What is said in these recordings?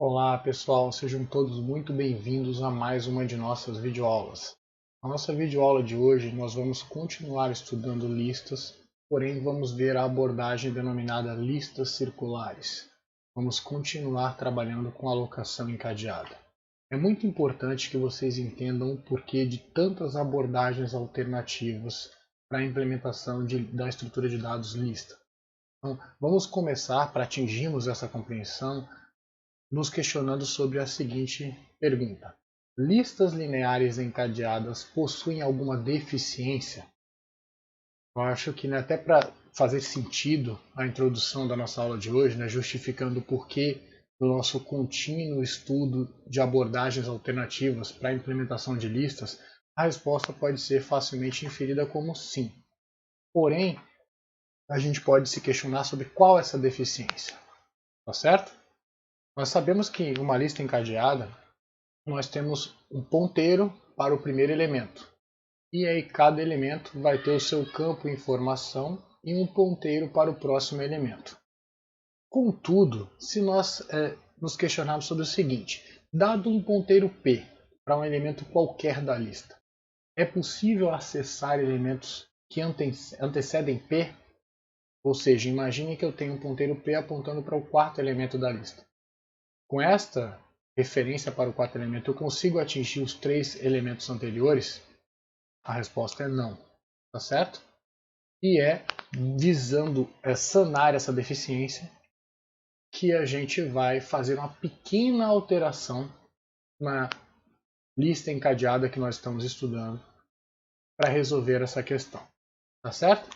Olá pessoal, sejam todos muito bem-vindos a mais uma de nossas videoaulas. Na nossa videoaula de hoje nós vamos continuar estudando listas, porém vamos ver a abordagem denominada listas circulares. Vamos continuar trabalhando com alocação encadeada. É muito importante que vocês entendam o porquê de tantas abordagens alternativas para a implementação da estrutura de dados lista. Então, vamos começar para atingirmos essa compreensão nos questionando sobre a seguinte pergunta: listas lineares encadeadas possuem alguma deficiência? Eu acho que, até para fazer sentido a introdução da nossa aula de hoje, justificando o porquê do nosso contínuo estudo de abordagens alternativas para a implementação de listas, a resposta pode ser facilmente inferida como sim. Porém, a gente pode se questionar sobre qual é essa deficiência, tá certo? Nós sabemos que em uma lista encadeada nós temos um ponteiro para o primeiro elemento. E aí cada elemento vai ter o seu campo informação e um ponteiro para o próximo elemento. Contudo, se nós nos questionarmos sobre o seguinte: dado um ponteiro P para um elemento qualquer da lista, é possível acessar elementos que antecedem P? Ou seja, imagine que eu tenho um ponteiro P apontando para o quarto elemento da lista. Com esta referência para o quarto elemento, eu consigo atingir os três elementos anteriores? A resposta é não, tá certo? E é visando sanar essa deficiência que a gente vai fazer uma pequena alteração na lista encadeada que nós estamos estudando para resolver essa questão, tá certo?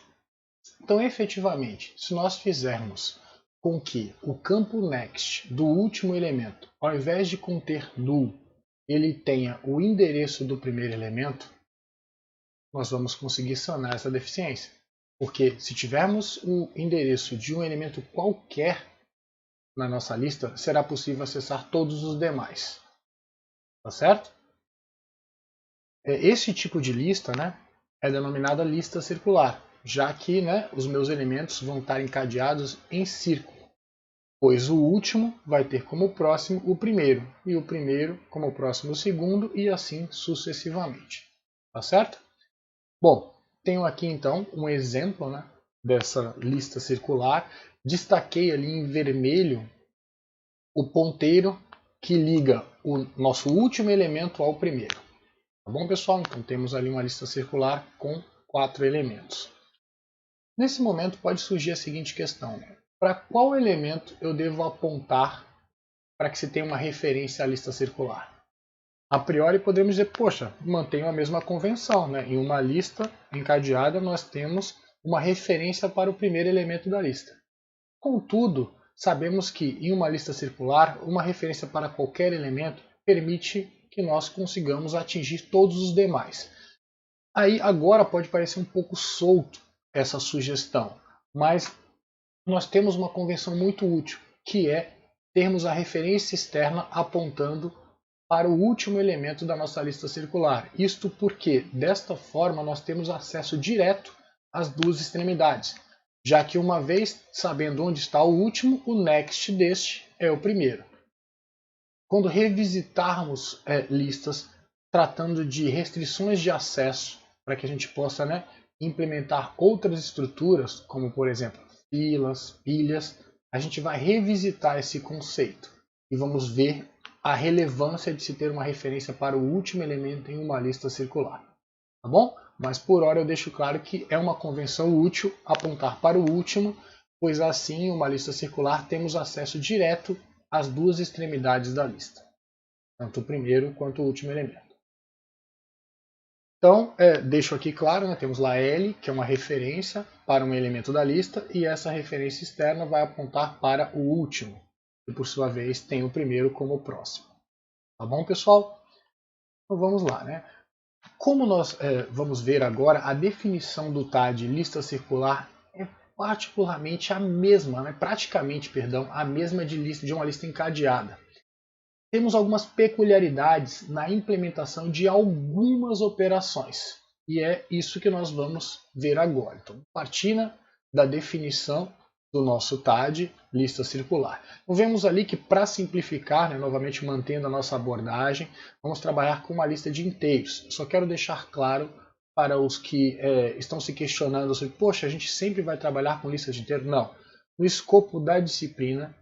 Então, efetivamente, se nós fizermos com que o campo next do último elemento, ao invés de conter null, ele tenha o endereço do primeiro elemento, nós vamos conseguir sanar essa deficiência. Porque se tivermos o endereço de um elemento qualquer na nossa lista, será possível acessar todos os demais. Tá certo? Esse tipo de lista é denominada lista circular, já que os meus elementos vão estar encadeados em círculo, pois o último vai ter como próximo o primeiro, e o primeiro como próximo o segundo, e assim sucessivamente. Tá certo? Bom, tenho aqui então um exemplo dessa lista circular. Destaquei ali em vermelho o ponteiro que liga o nosso último elemento ao primeiro. Tá bom, pessoal? Então temos ali uma lista circular com 4 elementos. Nesse momento pode surgir a seguinte questão: para qual elemento eu devo apontar para que se tenha uma referência à lista circular? A priori podemos dizer, poxa, mantenho a mesma convenção. Em uma lista encadeada nós temos uma referência para o primeiro elemento da lista. Contudo, sabemos que em uma lista circular, uma referência para qualquer elemento permite que nós consigamos atingir todos os demais. Aí agora pode parecer um pouco solto essa sugestão, mas nós temos uma convenção muito útil, que é termos a referência externa apontando para o último elemento da nossa lista circular. Isto porque, desta forma, nós temos acesso direto às duas extremidades, já que uma vez sabendo onde está o último, o next deste é o primeiro. Quando revisitarmos listas tratando de restrições de acesso, para que a gente possa implementar outras estruturas, como por exemplo filas, pilhas, a gente vai revisitar esse conceito e vamos ver a relevância de se ter uma referência para o último elemento em uma lista circular. Tá bom? Mas por hora eu deixo claro que é uma convenção útil apontar para o último, pois assim, em uma lista circular, temos acesso direto às duas extremidades da lista, tanto o primeiro quanto o último elemento. Então, deixo aqui claro, temos lá L, que é uma referência para um elemento da lista, e essa referência externa vai apontar para o último, que por sua vez tem o primeiro como próximo. Tá bom, pessoal? Então vamos lá. Como nós vamos ver agora, a definição do TAD lista circular é particularmente a mesma, praticamente a mesma de uma lista encadeada. Temos algumas peculiaridades na implementação de algumas operações, e é isso que nós vamos ver agora. Então, partindo da definição do nosso TAD, lista circular. Então, vemos ali que para simplificar, né, novamente mantendo a nossa abordagem, vamos trabalhar com uma lista de inteiros. Só quero deixar claro para os que estão se questionando sobre, poxa, a gente sempre vai trabalhar com listas de inteiros? Não. No escopo da disciplina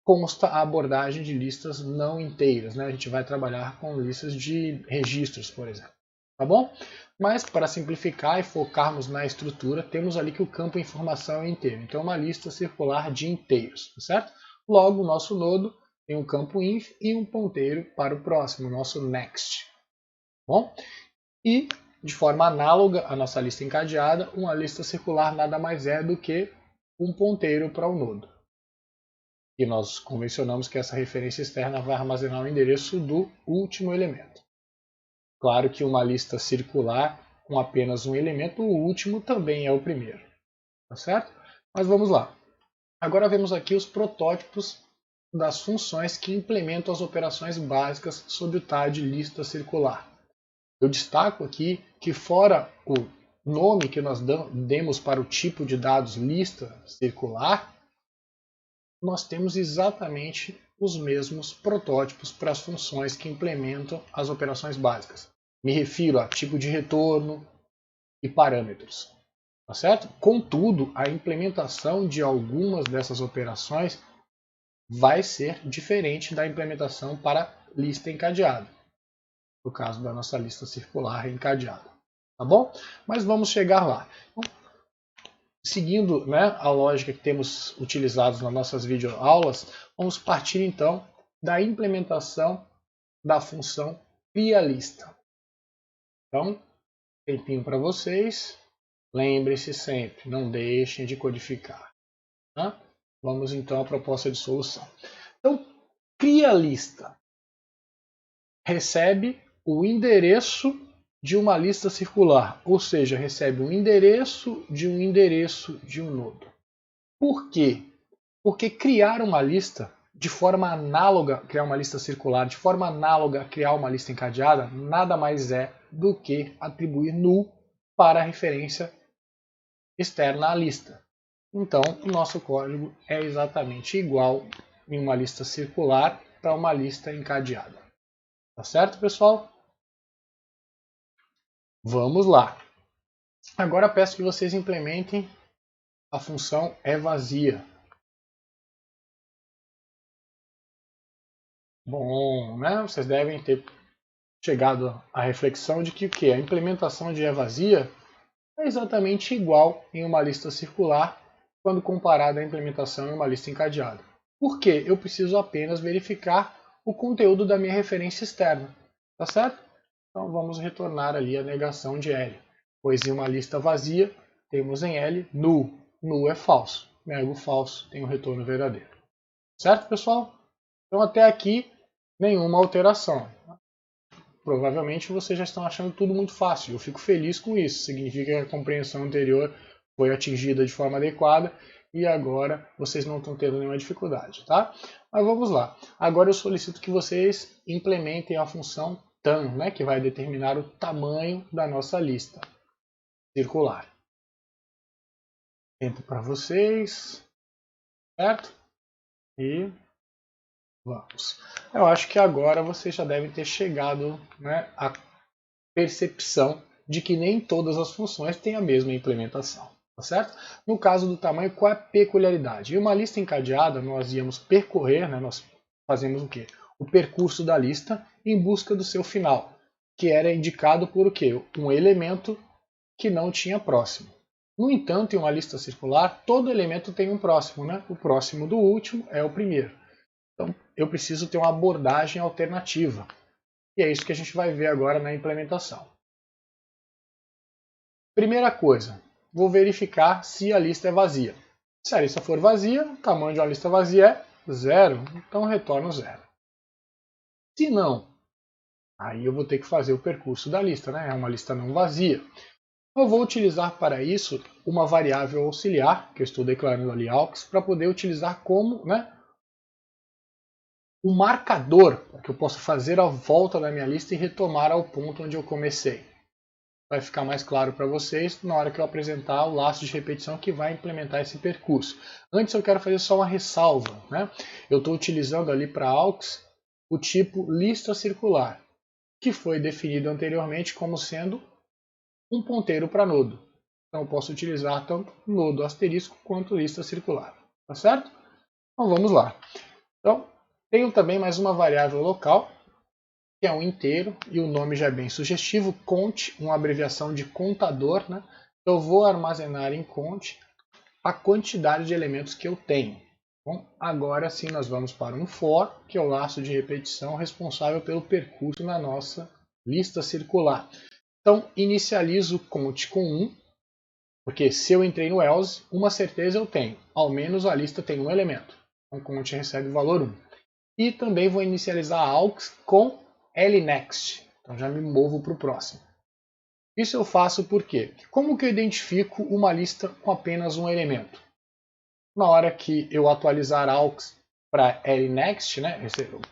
consta a abordagem de listas não inteiras, né? A gente vai trabalhar com listas de registros, por exemplo. Tá bom? Mas para simplificar e focarmos na estrutura, temos ali que o campo informação é inteiro. Então é uma lista circular de inteiros, tá certo? Logo, o nosso nodo tem um campo inf e um ponteiro para o próximo, o nosso next. Bom? E, de forma análoga à nossa lista encadeada, uma lista circular nada mais é do que um ponteiro para o nodo. E nós convencionamos que essa referência externa vai armazenar o endereço do último elemento. Claro que uma lista circular com apenas um elemento, o último também é o primeiro. Tá certo? Mas vamos lá. Agora vemos aqui os protótipos das funções que implementam as operações básicas sob o TAD lista circular. Eu destaco aqui que fora o nome que nós demos para o tipo de dados lista circular, nós temos exatamente os mesmos protótipos para as funções que implementam as operações básicas. Me refiro a tipo de retorno e parâmetros. Tá certo? Contudo, a implementação de algumas dessas operações vai ser diferente da implementação para lista encadeada. No caso da nossa lista circular encadeada. Tá bom? Mas vamos chegar lá. Então, seguindo, né, a lógica que temos utilizado nas nossas videoaulas, vamos partir então da implementação da função criaLista. Então, tempinho para vocês. Lembre-se sempre, não deixem de codificar. Tá? Vamos então à proposta de solução. Então, criaLista recebe o endereço de uma lista circular, ou seja, recebe um endereço de um nodo. Por quê? Porque criar uma lista de forma análoga, criar uma lista circular de forma análoga a criar uma lista encadeada, nada mais é do que atribuir null para a referência externa à lista. Então, o nosso código é exatamente igual em uma lista circular para uma lista encadeada. Tá certo, pessoal? Vamos lá. Agora peço que vocês implementem a função evazia. Bom, né? Vocês devem ter chegado à reflexão de que a implementação de evazia é exatamente igual em uma lista circular quando comparada à implementação em uma lista encadeada. Por quê? Eu preciso apenas verificar o conteúdo da minha referência externa. Tá certo? Então vamos retornar ali a negação de L. Pois em uma lista vazia, temos em L null. Null é falso. Nego falso, tem o retorno verdadeiro. Certo, pessoal? Então até aqui, nenhuma alteração. Provavelmente vocês já estão achando tudo muito fácil. Eu fico feliz com isso. Significa que a compreensão anterior foi atingida de forma adequada e agora vocês não estão tendo nenhuma dificuldade, tá? Mas vamos lá. Agora eu solicito que vocês implementem a função tam, né, que vai determinar o tamanho da nossa lista circular. Tempo para vocês, certo? E vamos. Eu acho que agora vocês já devem ter chegado, né, à percepção de que nem todas as funções têm a mesma implementação. Tá certo? No caso do tamanho, qual é a peculiaridade? Em uma lista encadeada, nós íamos percorrer, né, nós fazemos o quê? O percurso da lista em busca do seu final, que era indicado por o quê? Um elemento que não tinha próximo. No entanto, em uma lista circular, todo elemento tem um próximo, né? O próximo do último é o primeiro. Então, eu preciso ter uma abordagem alternativa. E é isso que a gente vai ver agora na implementação. Primeira coisa, vou verificar se a lista é vazia. Se a lista for vazia, o tamanho de uma lista vazia é 0, então retorno 0. Se não, aí eu vou ter que fazer o percurso da lista, né? É uma lista não vazia. Eu vou utilizar para isso uma variável auxiliar, que eu estou declarando ali aux, para poder utilizar como, né, um marcador, para que eu possa fazer a volta da minha lista e retomar ao ponto onde eu comecei. vai ficar mais claro para vocês na hora que eu apresentar o laço de repetição que vai implementar esse percurso. Antes eu quero fazer só uma ressalva, né? Eu estou utilizando ali para AUX o tipo lista circular, que foi definido anteriormente como sendo um ponteiro para nodo. Então eu posso utilizar tanto nodo asterisco quanto lista circular, tá certo? Então vamos lá. Então, tenho também mais uma variável local, que é um inteiro, e o nome já é bem sugestivo, cont, uma abreviação de contador, né? Eu vou armazenar em cont a quantidade de elementos que eu tenho. Bom, agora sim nós vamos para um for, que é o laço de repetição responsável pelo percurso na nossa lista circular. Então, inicializo cont com 1, porque se eu entrei no else, uma certeza eu tenho, ao menos a lista tem um elemento. Então, cont recebe o valor 1. E também vou inicializar AUX com lnext. Então já me movo para o próximo. Isso eu faço porque, como que eu identifico uma lista com apenas um elemento? Na hora que eu atualizar AUX para lnext, né,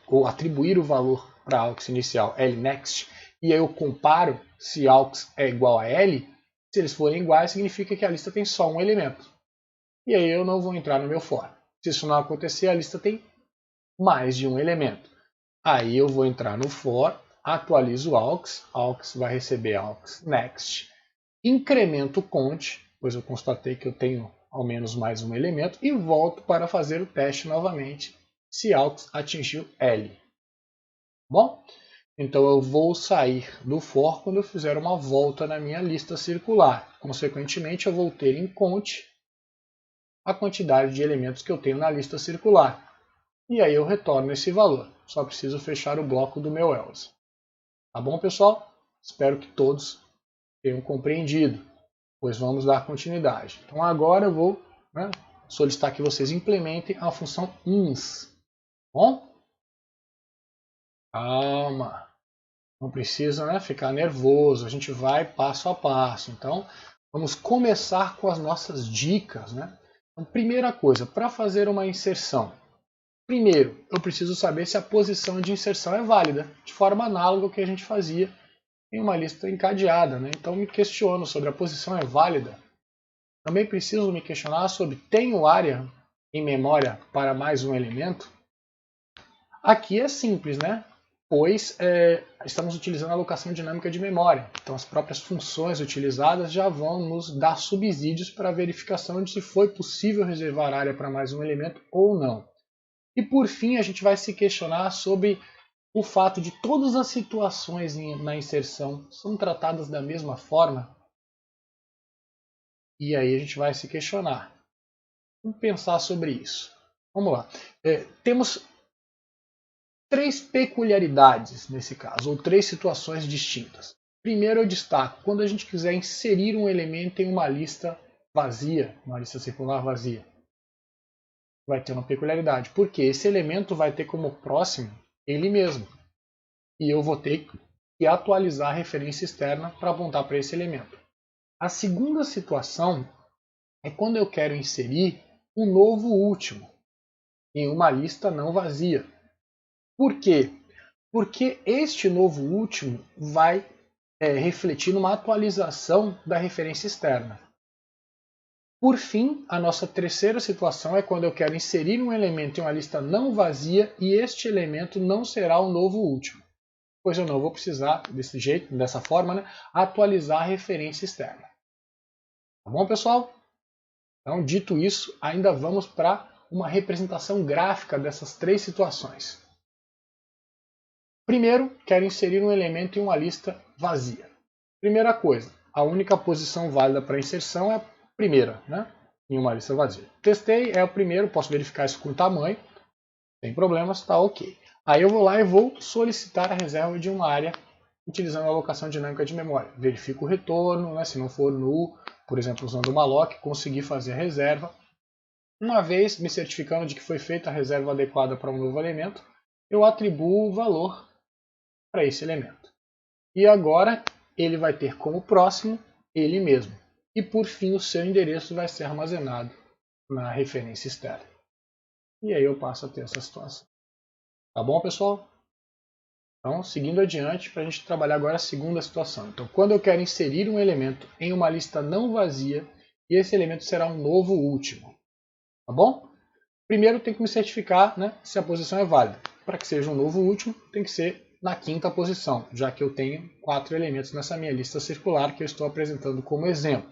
ou atribuir o valor para AUX inicial lnext, e aí eu comparo se AUX é igual a L, se eles forem iguais, significa que a lista tem só um elemento. E aí eu não vou entrar no meu for. Se isso não acontecer, a lista tem mais de um elemento. Aí eu vou entrar no for, atualizo o AUX vai receber AUX next, incremento o cont, pois eu constatei que eu tenho ao menos mais um elemento, e volto para fazer o teste novamente se AUX atingiu L. Bom, então eu vou sair do for quando eu fizer uma volta na minha lista circular. Consequentemente, eu vou ter em cont a quantidade de elementos que eu tenho na lista circular. E aí eu retorno esse valor. Só preciso fechar o bloco do meu else. Tá bom, pessoal? Espero que todos tenham compreendido, pois vamos dar continuidade. Então agora eu vou solicitar que vocês implementem a função ins. Bom? Calma. Não precisa ficar nervoso. A gente vai passo a passo. Então vamos começar com as nossas dicas. Então, primeira coisa, para fazer uma inserção. Primeiro, eu preciso saber se a posição de inserção é válida, de forma análoga ao que a gente fazia em uma lista encadeada. Então, me questiono sobre a posição é válida. Também preciso me questionar sobre tenho área em memória para mais um elemento. Aqui é simples, pois estamos utilizando a alocação dinâmica de memória. Então, as próprias funções utilizadas já vão nos dar subsídios para a verificação de se foi possível reservar área para mais um elemento ou não. E por fim, a gente vai se questionar sobre o fato de todas as situações na inserção são tratadas da mesma forma. E aí a gente vai se questionar. Vamos pensar sobre isso. Vamos lá. Temos três peculiaridades nesse caso, ou três situações distintas. Primeiro eu destaco, quando a gente quiser inserir um elemento em uma lista vazia, uma lista circular vazia. Vai ter uma peculiaridade, porque esse elemento vai ter como próximo ele mesmo. E eu vou ter que atualizar a referência externa para apontar para esse elemento. A segunda situação é quando eu quero inserir um novo último em uma lista não vazia. Por quê? Porque este novo último vai refletir numa atualização da referência externa. Por fim, a nossa terceira situação é quando eu quero inserir um elemento em uma lista não vazia e este elemento não será o novo último, pois eu não vou precisar, desse jeito, dessa forma, atualizar a referência externa. Tá bom, pessoal? Então, dito isso, ainda vamos para uma representação gráfica dessas três situações. Primeiro, quero inserir um elemento em uma lista vazia. Primeira coisa, a única posição válida para inserção é a primeira, em uma lista vazia. Testei, é o primeiro, posso verificar isso com tamanho, sem problemas, está ok. Aí eu vou lá e vou solicitar a reserva de uma área utilizando a alocação dinâmica de memória. Verifico o retorno, se não for null, por exemplo, usando uma lock, consegui fazer a reserva. Uma vez me certificando de que foi feita a reserva adequada para um novo elemento, eu atribuo o valor para esse elemento. E agora ele vai ter como próximo ele mesmo. E por fim o seu endereço vai ser armazenado na referência externa. E aí eu passo a ter essa situação. Tá bom, pessoal? Então, seguindo adiante, para a gente trabalhar agora a segunda situação. Então, quando eu quero inserir um elemento em uma lista não vazia, e esse elemento será um novo último. Tá bom? Primeiro tem que me certificar, né, se a posição é válida. Para que seja um novo último, tem que ser na quinta posição, já que eu tenho 4 elementos nessa minha lista circular que eu estou apresentando como exemplo.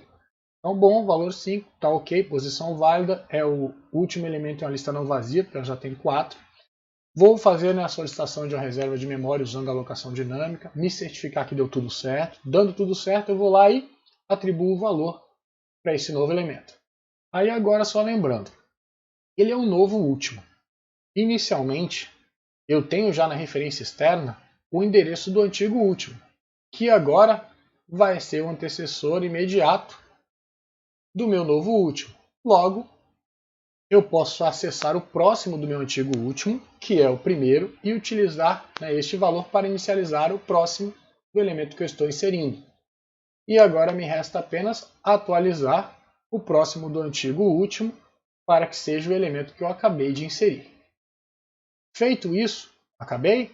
Então, bom, valor 5, está ok, posição válida, é o último elemento em uma lista não vazia, porque eu já tenho 4. Vou fazer, né, a solicitação de uma reserva de memória usando a alocação dinâmica, me certificar que deu tudo certo. Dando tudo certo, eu vou lá e atribuo o valor para esse novo elemento. Aí agora, só lembrando, ele é um novo último. Inicialmente, eu tenho já na referência externa o endereço do antigo último, que agora vai ser o antecessor imediato do meu novo último. Logo, eu posso acessar o próximo do meu antigo último, que é o primeiro, e utilizar, né, este valor para inicializar o próximo do elemento que eu estou inserindo. E agora me resta apenas atualizar o próximo do antigo último para que seja o elemento que eu acabei de inserir. Feito isso, acabei?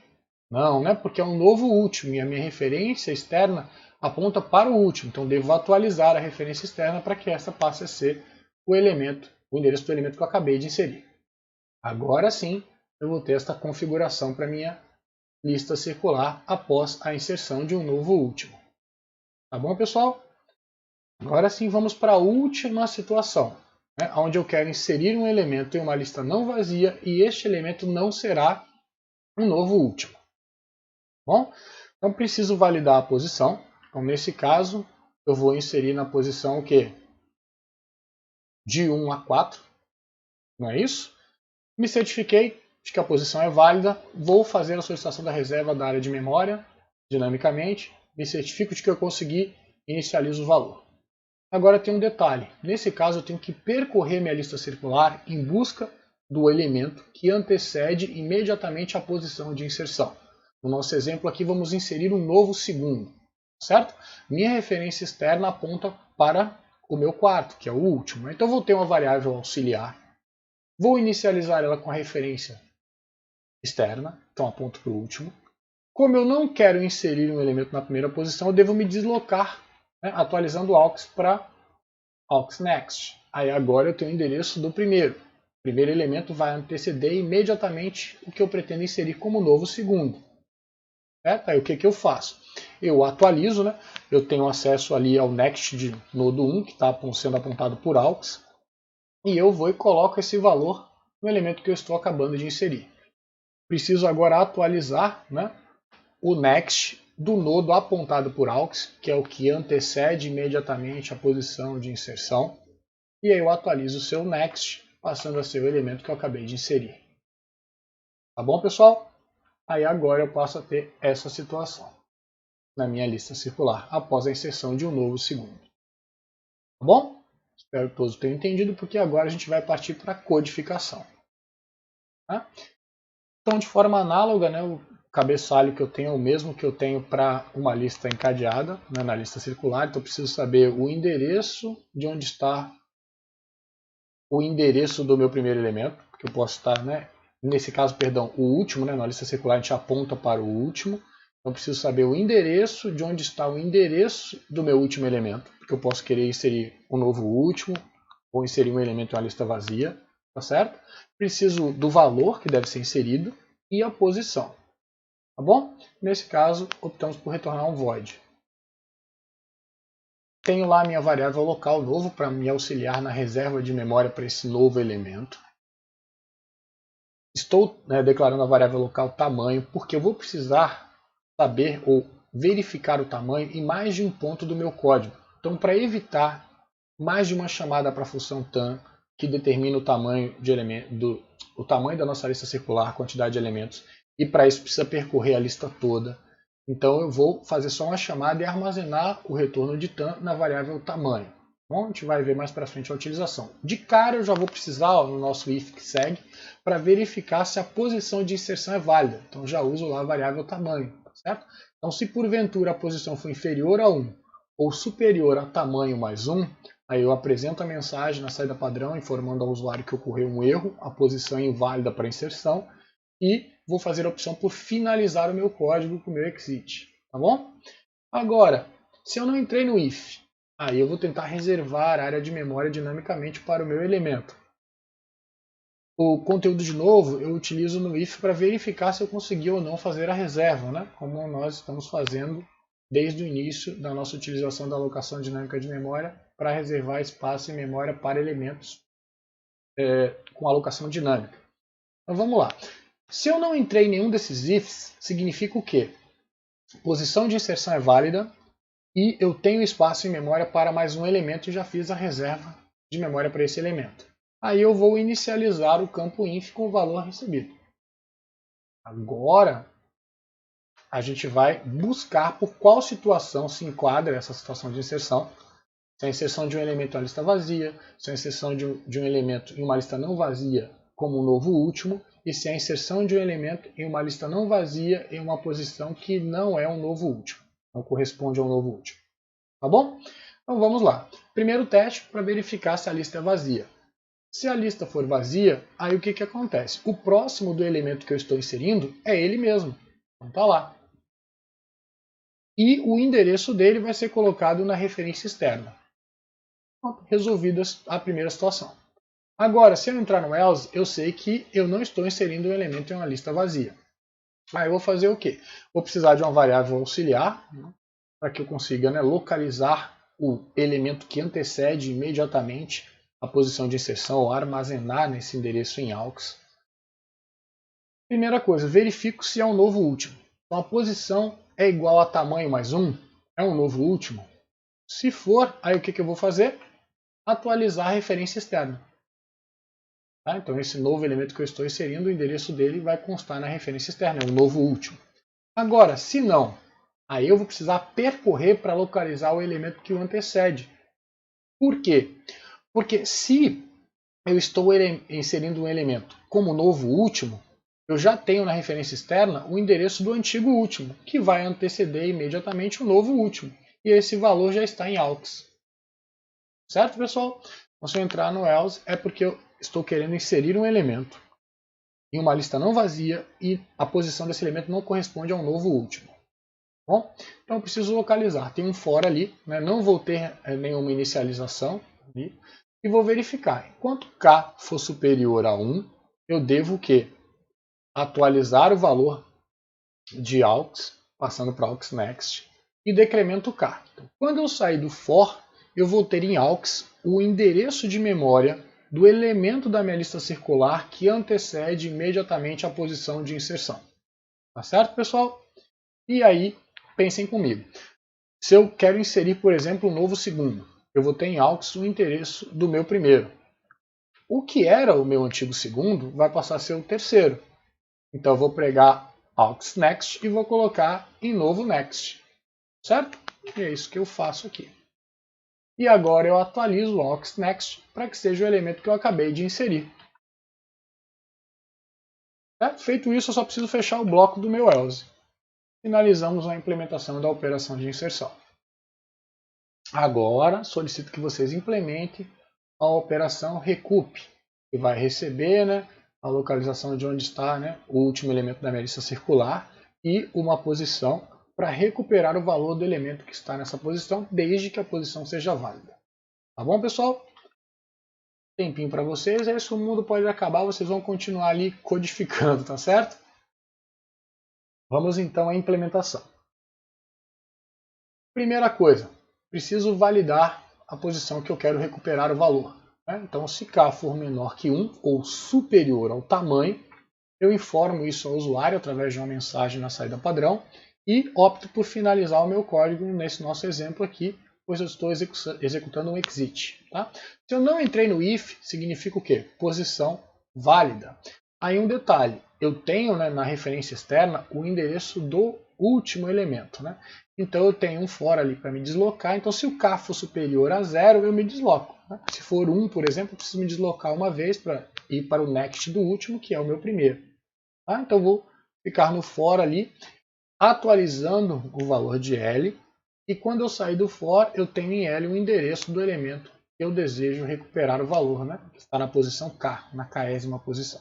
Não, né? Porque é um novo último e a minha referência externa aponta para o último. Então devo atualizar a referência externa para que essa passe a ser o endereço do elemento que eu acabei de inserir. Agora sim, eu vou ter esta configuração para minha lista circular após a inserção de um novo último. Tá bom, pessoal? Agora sim, vamos para a última situação, né, onde eu quero inserir um elemento em uma lista não vazia e este elemento não será um novo último. Bom, então preciso validar a posição. Então, nesse caso, eu vou inserir na posição o quê? De 1 a 4, não é isso? Me certifiquei de que a posição é válida, vou fazer a solicitação da reserva da área de memória, dinamicamente, me certifico de que eu consegui e inicializo o valor. Agora tem um detalhe, nesse caso eu tenho que percorrer minha lista circular em busca do elemento que antecede imediatamente a posição de inserção. No nosso exemplo aqui vamos inserir um novo segundo, certo? Minha referência externa aponta para o meu quarto, que é o último. Então eu vou ter uma variável auxiliar, vou inicializar ela com a referência externa, então aponto para o último. Como eu não quero inserir um elemento na primeira posição, eu devo me deslocar, né, atualizando o aux para aux next. Aí agora eu tenho o endereço do primeiro. O primeiro elemento vai anteceder imediatamente o que eu pretendo inserir como novo segundo. Certo? Aí o que eu faço? Eu atualizo, né? Eu tenho acesso ali ao next de nodo 1, que está sendo apontado por aux, e eu vou e coloco esse valor no elemento que eu estou acabando de inserir. Preciso agora atualizar, né, o next do nodo apontado por aux, que é o que antecede imediatamente a posição de inserção, e aí eu atualizo o seu next, passando a ser o elemento que eu acabei de inserir. Tá bom, pessoal? Aí agora eu passo a ter essa situação na minha lista circular, após a inserção de um novo segundo. Tá bom? Espero que todos tenham entendido, porque agora a gente vai partir para a codificação. Tá? Então, de forma análoga, né, o cabeçalho que eu tenho é o mesmo que eu tenho para uma lista encadeada, né, na lista circular. Então, eu preciso saber o endereço de onde está o endereço do meu primeiro elemento, que eu posso estar, né, nesse caso, perdão, o último, né, na lista circular a gente aponta para o último. Então, eu preciso saber o endereço de onde está o endereço do meu último elemento, porque eu posso querer inserir um novo último ou inserir um elemento em uma lista vazia, tá certo? Preciso do valor que deve ser inserido e a posição, tá bom? Nesse caso, optamos por retornar um void. Tenho lá a minha variável local novo para me auxiliar na reserva de memória para esse novo elemento. Estou, né, declarando a variável local tamanho porque eu vou precisar saber ou verificar o tamanho em mais de um ponto do meu código. Então, para evitar mais de uma chamada para a função tam que determina o tamanho o tamanho da nossa lista circular, a quantidade de elementos, e para isso precisa percorrer a lista toda. Então eu vou fazer só uma chamada e armazenar o retorno de tam na variável tamanho. Bom, a gente vai ver mais para frente a utilização. De cara eu já vou precisar, ó, no nosso if que segue, para verificar se a posição de inserção é válida. Então já uso lá a variável tamanho, certo? Então se porventura a posição for inferior a 1 ou superior a tamanho mais 1, aí eu apresento a mensagem na saída padrão informando ao usuário que ocorreu um erro, a posição é inválida para inserção, e vou fazer a opção por finalizar o meu código com o meu exit, tá bom? Agora, se eu não entrei no if, aí eu vou tentar reservar a área de memória dinamicamente para o meu elemento. O conteúdo de novo eu utilizo no if para verificar se eu consegui ou não fazer a reserva, né? Como nós estamos fazendo desde o início da nossa utilização da alocação dinâmica de memória para reservar espaço em memória para elementos com alocação dinâmica. Então vamos lá. Se eu não entrei em nenhum desses ifs, significa o quê? Posição de inserção é válida e eu tenho espaço em memória para mais um elemento e já fiz a reserva de memória para esse elemento. Aí eu vou inicializar o campo inf com o valor recebido. Agora, a gente vai buscar por qual situação se enquadra essa situação de inserção. Se é a inserção de um elemento em uma lista vazia, se é a inserção de um elemento em uma lista não vazia como um novo último, e se é a inserção de um elemento em uma lista não vazia em uma posição que não é um novo último, não corresponde a um novo último. Tá bom? Então vamos lá. Primeiro teste para verificar se a lista é vazia. Se a lista for vazia, aí o que acontece? O próximo do elemento que eu estou inserindo é ele mesmo. Então está lá. E o endereço dele vai ser colocado na referência externa. Resolvida a primeira situação. Agora, se eu entrar no else, eu sei que eu não estou inserindo um elemento em uma lista vazia. Aí eu vou fazer o quê? Vou precisar de uma variável auxiliar, para que eu consiga localizar o elemento que antecede imediatamente a posição de inserção ou armazenar nesse endereço em aux. Primeira coisa, verifico se é um novo último. Então a posição é igual a tamanho mais 1, é um novo último. Se for, aí o que eu vou fazer? Atualizar a referência externa. Tá? Então esse novo elemento que eu estou inserindo, o endereço dele vai constar na referência externa, é um novo último. Agora, se não, aí eu vou precisar percorrer para localizar o elemento que o antecede. Por quê? Porque se eu estou inserindo um elemento como novo último, eu já tenho na referência externa o endereço do antigo último, que vai anteceder imediatamente o novo último. E esse valor já está em aux. Certo, pessoal? Então, se eu entrar no else, é porque eu estou querendo inserir um elemento em uma lista não vazia e a posição desse elemento não corresponde a um novo último. Bom, então eu preciso localizar. Tem um for ali, né? Não vou ter nenhuma inicialização ali, e vou verificar. Enquanto k for superior a 1, eu devo o quê? Atualizar o valor de aux, passando para aux next, e decremento k. Então, quando eu sair do for, eu vou ter em aux o endereço de memória do elemento da minha lista circular que antecede imediatamente a posição de inserção. Tá certo, pessoal? E aí, pensem comigo. Se eu quero inserir, por exemplo, um novo segundo, eu vou ter em aux o endereço do meu primeiro. O que era o meu antigo segundo vai passar a ser o terceiro. Então eu vou pregar aux next e vou colocar em novo next. Certo? E é isso que eu faço aqui. E agora eu atualizo o aux next para que seja o elemento que eu acabei de inserir. Feito isso, eu só preciso fechar o bloco do meu else. Finalizamos a implementação da operação de inserção. Agora, solicito que vocês implementem a operação recoup, que vai receber a localização de onde está o último elemento da minha lista circular e uma posição para recuperar o valor do elemento que está nessa posição, desde que a posição seja válida. Tá bom, pessoal? Tempinho para vocês, aí se o mundo pode acabar, vocês vão continuar ali codificando, tá certo? Vamos então à implementação. Primeira coisa, preciso validar a posição que eu quero recuperar o valor. Então, se k for menor que 1 ou superior ao tamanho, eu informo isso ao usuário através de uma mensagem na saída padrão e opto por finalizar o meu código nesse nosso exemplo aqui, pois eu estou executando um exit. Tá? Se eu não entrei no if, significa o quê? Posição válida. Aí um detalhe, eu tenho na referência externa o endereço do último elemento. Então eu tenho um for ali para me deslocar, então se o k for superior a 0, eu me desloco. Se for 1, por exemplo, eu preciso me deslocar uma vez para ir para o next do último, que é o meu primeiro. Então eu vou ficar no for ali, atualizando o valor de L, e quando eu sair do for, eu tenho em L o endereço do elemento que eu desejo recuperar o valor, que está na posição K, na késima posição.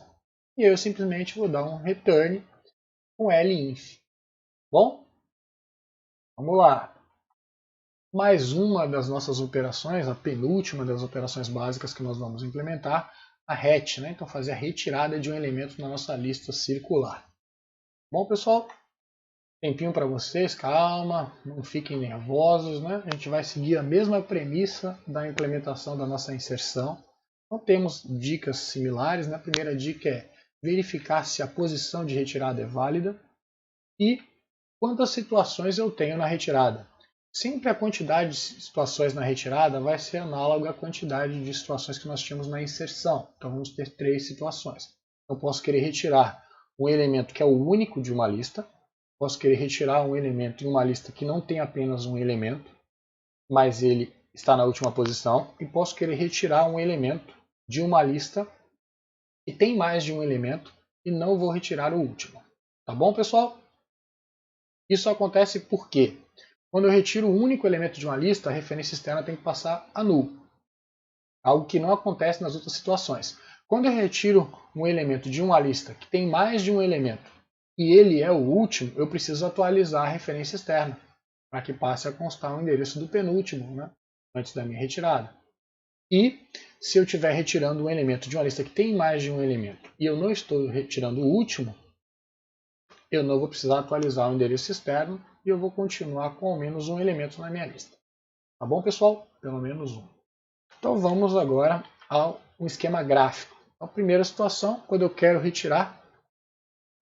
E eu simplesmente vou dar um return com linf. Bom, vamos lá. Mais uma das nossas operações, a penúltima das operações básicas que nós vamos implementar, a RET, né? Então fazer a retirada de um elemento na nossa lista circular. Bom, pessoal, tempinho para vocês, calma, não fiquem nervosos, né? A gente vai seguir a mesma premissa da implementação da nossa inserção. Então temos dicas similares, né? A primeira dica é verificar se a posição de retirada é válida e quantas situações eu tenho na retirada. Sempre a quantidade de situações na retirada vai ser análoga à quantidade de situações que nós tínhamos na inserção. Então vamos ter 3 situações. Eu posso querer retirar um elemento que é o único de uma lista, posso querer retirar um elemento em uma lista que não tem apenas um elemento, mas ele está na última posição, e posso querer retirar um elemento de uma lista que tem mais de um elemento e não vou retirar o último. Tá bom, pessoal? Isso acontece porque quando eu retiro um único elemento de uma lista, a referência externa tem que passar a null. Algo que não acontece nas outras situações. Quando eu retiro um elemento de uma lista que tem mais de um elemento e ele é o último, eu preciso atualizar a referência externa para que passe a constar o endereço do penúltimo, né, antes da minha retirada. E se eu estiver retirando um elemento de uma lista que tem mais de um elemento e eu não estou retirando o último, eu não vou precisar atualizar o endereço externo e eu vou continuar com ao menos um elemento na minha lista. Tá bom, pessoal? Pelo menos um. Então vamos agora ao esquema gráfico. A primeira situação, quando eu quero retirar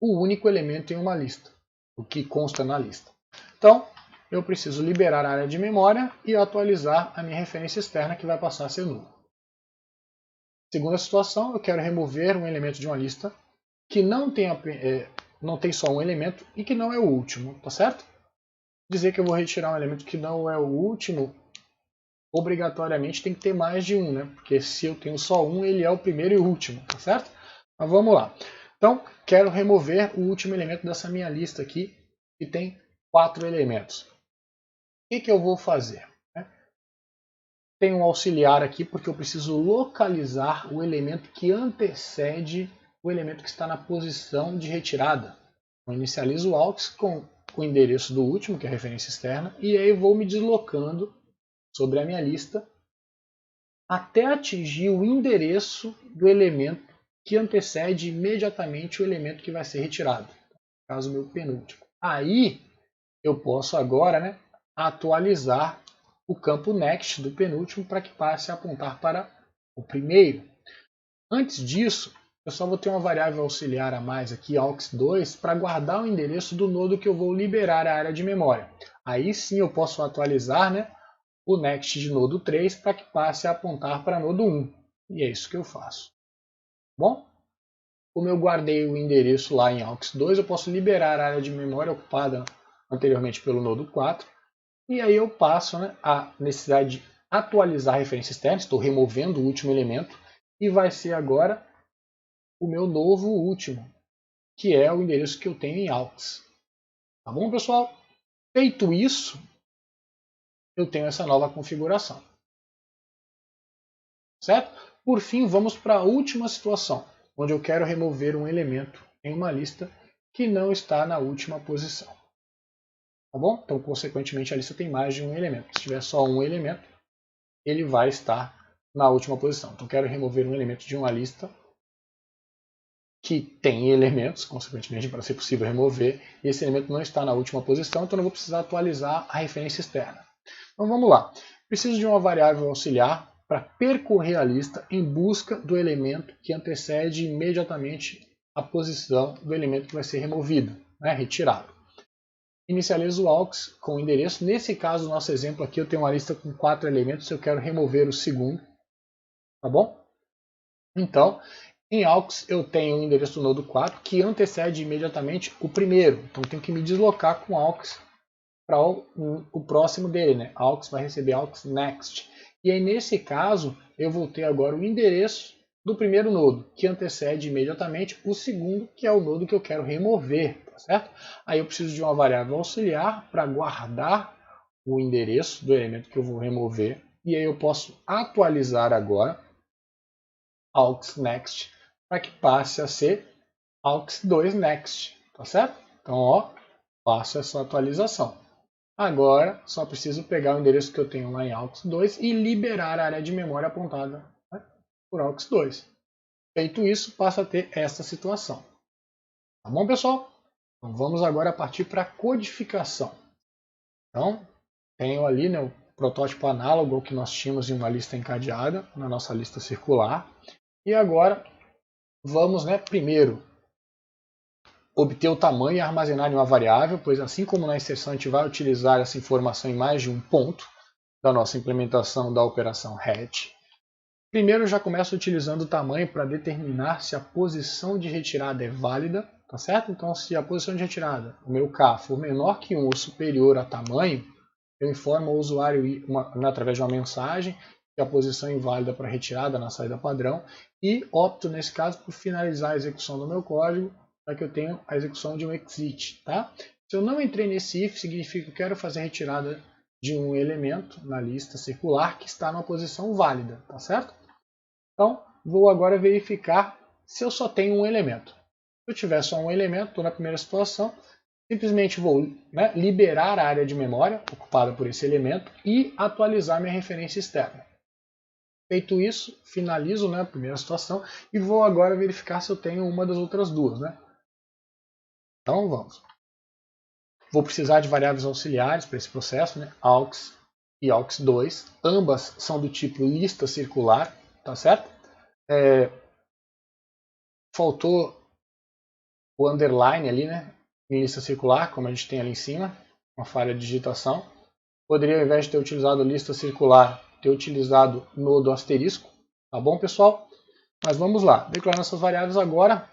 o único elemento em uma lista, o que consta na lista. Então, eu preciso liberar a área de memória e atualizar a minha referência externa, que vai passar a ser null. Segunda situação, eu quero remover um elemento de uma lista que não tem só um elemento e que não é o último, tá certo? Dizer que eu vou retirar um elemento que não é o último, obrigatoriamente tem que ter mais de um, né? Porque se eu tenho só um, ele é o primeiro e o último, tá certo? Mas vamos lá. Então, quero remover o último elemento dessa minha lista aqui, que tem 4 elementos. O que eu vou fazer? Tem um auxiliar aqui, porque eu preciso localizar o elemento que antecede o elemento que está na posição de retirada. Eu inicializo o AUX com o endereço do último, que é a referência externa, e aí vou me deslocando sobre a minha lista até atingir o endereço do elemento que antecede imediatamente o elemento que vai ser retirado, no caso meu penúltimo. Aí eu posso agora, atualizar o campo next do penúltimo para que passe a apontar para o primeiro. Antes disso, eu só vou ter uma variável auxiliar a mais aqui, aux2, para guardar o endereço do nodo que eu vou liberar a área de memória. Aí sim eu posso atualizar, o next de nodo 3 para que passe a apontar para nodo 1. E é isso que eu faço. Bom, como eu guardei o endereço lá em aux2, eu posso liberar a área de memória ocupada anteriormente pelo nodo 4. E aí eu passo a necessidade de atualizar a referência externa, estou removendo o último elemento, e vai ser agora o meu novo último, que é o endereço que eu tenho em aux. Tá bom, pessoal? Feito isso, eu tenho essa nova configuração. Certo? Por fim, vamos para a última situação, onde eu quero remover um elemento em uma lista que não está na última posição. Tá bom? Então, consequentemente, a lista tem mais de um elemento. Se tiver só um elemento, ele vai estar na última posição. Então, quero remover um elemento de uma lista que tem elementos, consequentemente, para ser possível remover, e esse elemento não está na última posição, então eu não vou precisar atualizar a referência externa. Então, vamos lá. Preciso de uma variável auxiliar para percorrer a lista em busca do elemento que antecede imediatamente a posição do elemento que vai ser removido, retirado. Inicializo o aux com o endereço. Nesse caso, no nosso exemplo aqui, eu tenho uma lista com 4 elementos, eu quero remover o segundo. Tá bom? Então, em aux eu tenho o endereço do nodo 4, que antecede imediatamente o primeiro. Então, eu tenho que me deslocar com aux para o próximo dele. Aux vai receber aux next. E aí, nesse caso, eu vou ter agora o endereço do primeiro nodo, que antecede imediatamente o segundo, que é o nodo que eu quero remover. Tá certo? Aí eu preciso de uma variável auxiliar para guardar o endereço do elemento que eu vou remover. E aí eu posso atualizar agora aux next para que passe a ser aux2 next. Tá certo? Então, ó, faço essa atualização. Agora, só preciso pegar o endereço que eu tenho lá em AUX2 e liberar a área de memória apontada, né, por AUX2. Feito isso, passa a ter essa situação. Tá bom, pessoal? Então, vamos agora partir para a codificação. Então, tenho ali, né, o protótipo análogo ao que nós tínhamos em uma lista encadeada, na nossa lista circular. E agora, vamos, né, primeiro obter o tamanho e armazenar em uma variável, pois assim como na inserção a gente vai utilizar essa informação em mais de um ponto da nossa implementação da operação hatch. Primeiro eu já começo utilizando o tamanho para determinar se a posição de retirada é válida, tá certo? Então se a posição de retirada, o meu K, for menor que 1 ou superior a tamanho, eu informo ao usuário através de uma mensagem que a posição é inválida para retirada na saída padrão e opto nesse caso por finalizar a execução do meu código para que eu tenha a execução de um exit, tá? Se eu não entrei nesse if, significa que eu quero fazer a retirada de um elemento na lista circular que está numa posição válida, tá certo? Então, vou agora verificar se eu só tenho um elemento. Se eu tiver só um elemento, estou na primeira situação, simplesmente vou, né, liberar a área de memória ocupada por esse elemento e atualizar minha referência externa. Feito isso, finalizo, né, a primeira situação e vou agora verificar se eu tenho uma das outras duas, né? Então vamos. Vou precisar de variáveis auxiliares para esse processo, né? AUX e AUX2. Ambas são do tipo lista circular, tá certo? Faltou o underline ali, né? Em lista circular, como a gente tem ali em cima, uma falha de digitação. Poderia, ao invés de ter utilizado lista circular, ter utilizado nodo asterisco. Tá bom, pessoal? Mas vamos lá. Declarando essas variáveis agora,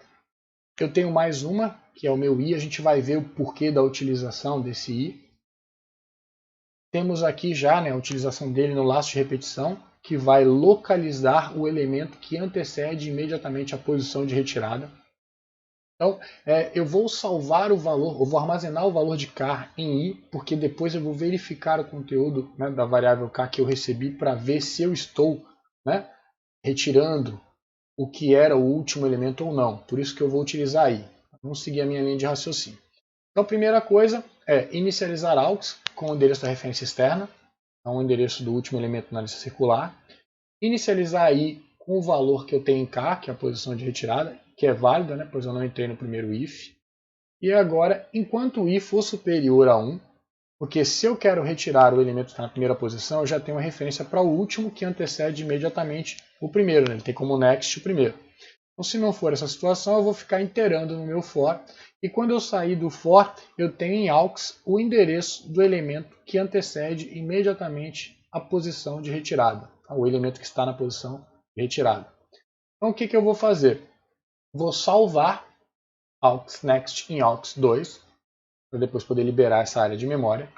eu tenho mais uma, que é o meu i. A gente vai ver o porquê da utilização desse i. Temos aqui já, né, a utilização dele no laço de repetição, que vai localizar o elemento que antecede imediatamente a posição de retirada. Então, eu vou salvar o valor, eu vou armazenar o valor de k em i, porque depois eu vou verificar o conteúdo, né, da variável k que eu recebi para ver se eu estou, né, retirando o que era o último elemento ou não. Por isso que eu vou utilizar i. Vamos seguir a minha linha de raciocínio. Então, a primeira coisa é inicializar AUX com o endereço da referência externa, então o endereço do último elemento na lista circular. Inicializar i com o valor que eu tenho em k, que é a posição de retirada, que é válida, né, pois eu não entrei no primeiro if. E agora, enquanto o i for superior a 1, porque se eu quero retirar o elemento que está na primeira posição, eu já tenho uma referência para o último que antecede imediatamente o primeiro, né? Ele tem como next o primeiro. Então, se não for essa situação, eu vou ficar iterando no meu for, e quando eu sair do for, eu tenho em AUX o endereço do elemento que antecede imediatamente a posição de retirada, o elemento que está na posição de retirada. Então, o que eu vou fazer? Vou salvar AUX next em AUX2, para depois poder liberar essa área de memória,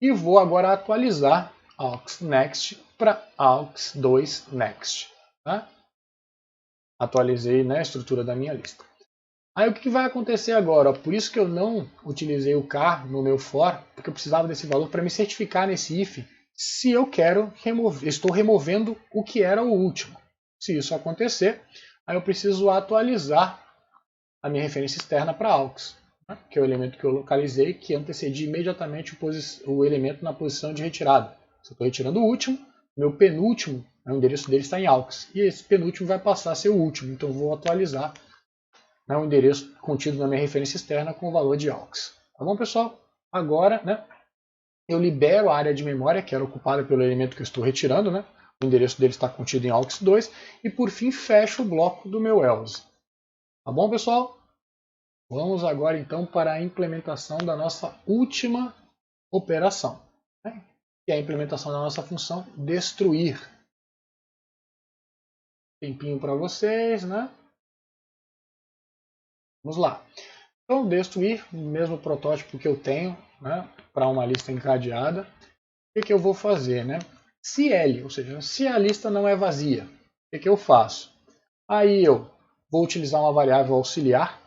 e vou agora atualizar AUX next para AUX2 next. Tá? Atualizei, né, a estrutura da minha lista. Aí o que vai acontecer agora? Por isso que eu não utilizei o k no meu for, porque eu precisava desse valor para me certificar nesse if se eu quero estou removendo o que era o último. Se isso acontecer, aí eu preciso atualizar a minha referência externa para AUX, né, que é o elemento que eu localizei que antecedia imediatamente o elemento na posição de retirada. Se eu estou retirando o último, meu penúltimo, o endereço dele está em AUX, e esse penúltimo vai passar a ser o último, então eu vou atualizar, né, o endereço contido na minha referência externa com o valor de AUX. Tá bom, pessoal? Agora, né, eu libero a área de memória que era ocupada pelo elemento que eu estou retirando, né, o endereço dele está contido em AUX2, e por fim fecho o bloco do meu else. Tá bom, pessoal? Vamos agora então para a implementação da nossa última operação, né? Que é a implementação da nossa função destruir. Tempinho para vocês, né? Vamos lá. Então, destruir, o mesmo protótipo que eu tenho, né, para uma lista encadeada. O que eu vou fazer? Né? Se L, ou seja, se a lista não é vazia, o que eu faço? Aí eu vou utilizar uma variável auxiliar,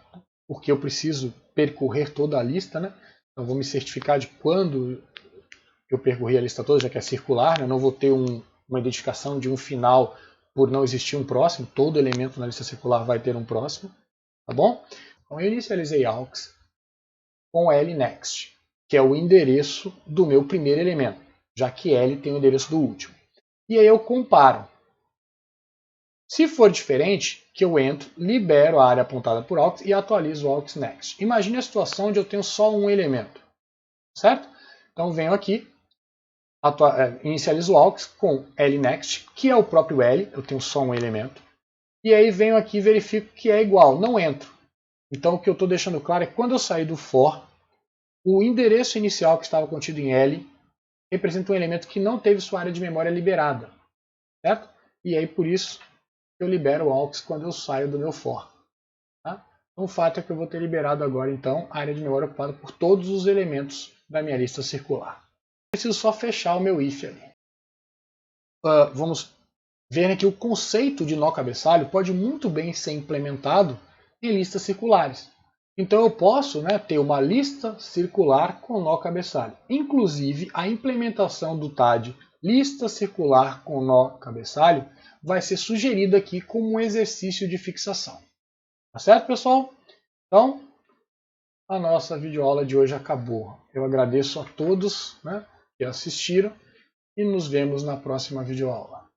porque eu preciso percorrer toda a lista, né? Então vou me certificar de quando eu percorri a lista toda, já que é circular, né? Não vou ter uma identificação de um final por não existir um próximo, todo elemento na lista circular vai ter um próximo, tá bom? Então eu inicializei AUX, com lnext, que é o endereço do meu primeiro elemento, já que L tem o endereço do último. E aí eu comparo. Se for diferente, que eu entro, libero a área apontada por aux e atualizo o aux next. Imagine a situação onde eu tenho só um elemento, certo? Então venho aqui, inicializo o aux com lnext, que é o próprio L, eu tenho só um elemento. E aí venho aqui e verifico que é igual, não entro. Então o que eu estou deixando claro é que quando eu sair do for, o endereço inicial que estava contido em L representa um elemento que não teve sua área de memória liberada, certo? E aí por isso eu libero o aux quando eu saio do meu for. Tá? Então o fato é que eu vou ter liberado agora então a área de memória ocupada por todos os elementos da minha lista circular. Preciso só fechar o meu if ali. Vamos ver que o conceito de nó cabeçalho pode muito bem ser implementado em listas circulares. Então eu posso ter uma lista circular com nó cabeçalho. Inclusive a implementação do TAD lista circular com nó cabeçalho vai ser sugerida aqui como um exercício de fixação. Tá certo, pessoal? Então, a nossa videoaula de hoje acabou. Eu agradeço a todos que assistiram e nos vemos na próxima videoaula.